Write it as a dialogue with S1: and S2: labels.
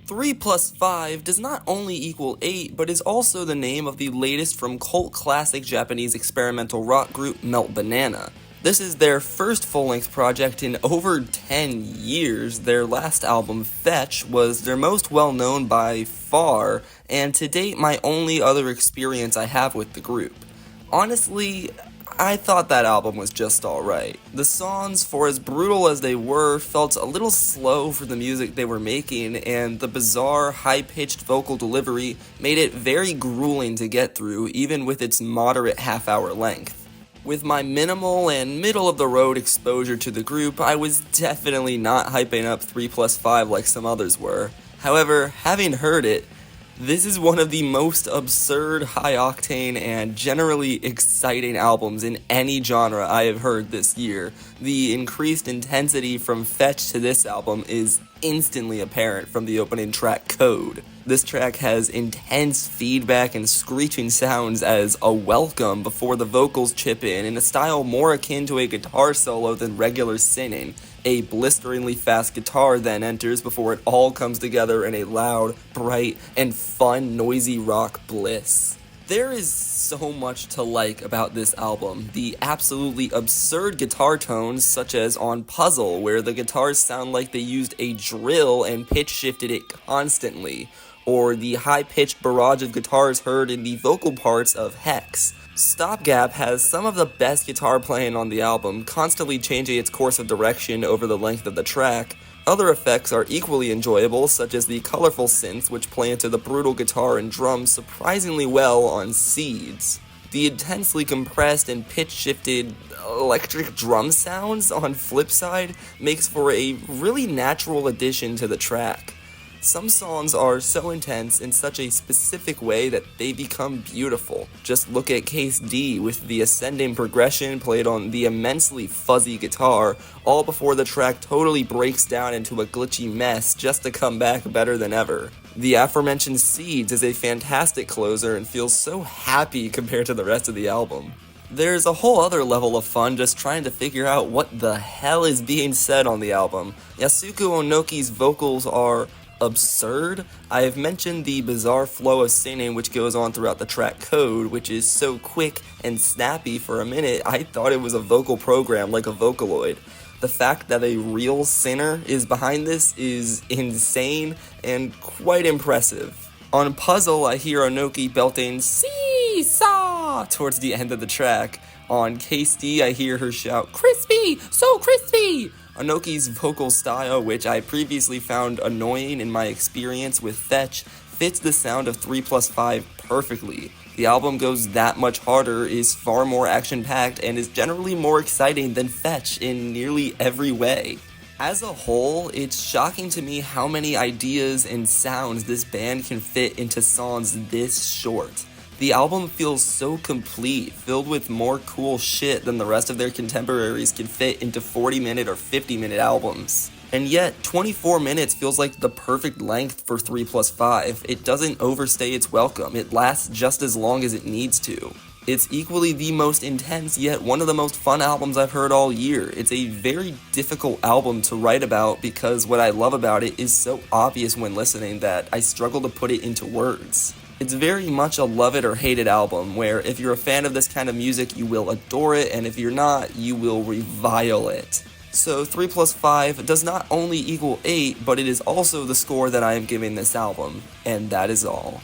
S1: 3 plus 5 does not only equal 8, but is also the name of the latest from cult classic Japanese experimental rock group Melt Banana. This is their first full-length project in over 10 years. Their last album, Fetch, was their most well-known by far, and to date my only other experience I have with the group. Honestly, I thought that album was just alright. The songs, for as brutal as they were, felt a little slow for the music they were making, and the bizarre, high-pitched vocal delivery made it very grueling to get through, even with its moderate half-hour length. With my minimal and middle-of-the-road exposure to the group, I was definitely not hyping up 3 plus 5 like some others were. However, having heard it, this is one of the most absurd, high-octane, and generally exciting albums in any genre I have heard this year. The increased intensity from Fetch to this album is instantly apparent from the opening track Code. This track has intense feedback and screeching sounds as a welcome before the vocals chip in a style more akin to a guitar solo than regular singing. A blisteringly fast guitar then enters before it all comes together in a loud, bright, and fun, noisy rock bliss. There is so much to like about this album. The absolutely absurd guitar tones, such as on Puzzle, where the guitars sound like they used a drill and pitch shifted it constantly, or the high-pitched barrage of guitars heard in the vocal parts of Hex. Stopgap has some of the best guitar playing on the album, constantly changing its course of direction over the length of the track. Other effects are equally enjoyable, such as the colorful synths which play into the brutal guitar and drums surprisingly well on Seeds. The intensely compressed and pitch-shifted electric drum sounds on Flipside makes for a really natural addition to the track. Some songs are so intense in such a specific way that they become beautiful. Just look at Case D with the ascending progression played on the immensely fuzzy guitar, all before the track totally breaks down into a glitchy mess just to come back better than ever. The aforementioned Seeds is a fantastic closer and feels so happy compared to the rest of the album. There's a whole other level of fun just trying to figure out what the hell is being said on the album. Yasuko Onoki's vocals are absurd. I have mentioned the bizarre flow of singing which goes on throughout the track Code, which is so quick and snappy. For a minute I thought it was a vocal program like a Vocaloid. The fact that a real singer is behind this is insane and quite impressive. On Puzzle I hear Onoki belting "See-saw" towards the end of the track. On Case D I hear her shout "Crispy! So crispy!" Onoki's vocal style, which I previously found annoying in my experience with Fetch, fits the sound of 3 plus 5 perfectly. The album goes that much harder, is far more action-packed, and is generally more exciting than Fetch in nearly every way. As a whole, it's shocking to me how many ideas and sounds this band can fit into songs this short. The album feels so complete, filled with more cool shit than the rest of their contemporaries can fit into 40-minute or 50-minute albums. And yet, 24 minutes feels like the perfect length for 3 plus 5. It doesn't overstay its welcome, it lasts just as long as it needs to. It's equally the most intense, yet one of the most fun albums I've heard all year. It's a very difficult album to write about because what I love about it is so obvious when listening that I struggle to put it into words. It's very much a love it or hate it album, where if you're a fan of this kind of music, you will adore it, and if you're not, you will revile it. So 3 plus 5 does not only equal 8, but it is also the score that I am giving this album, and that is all.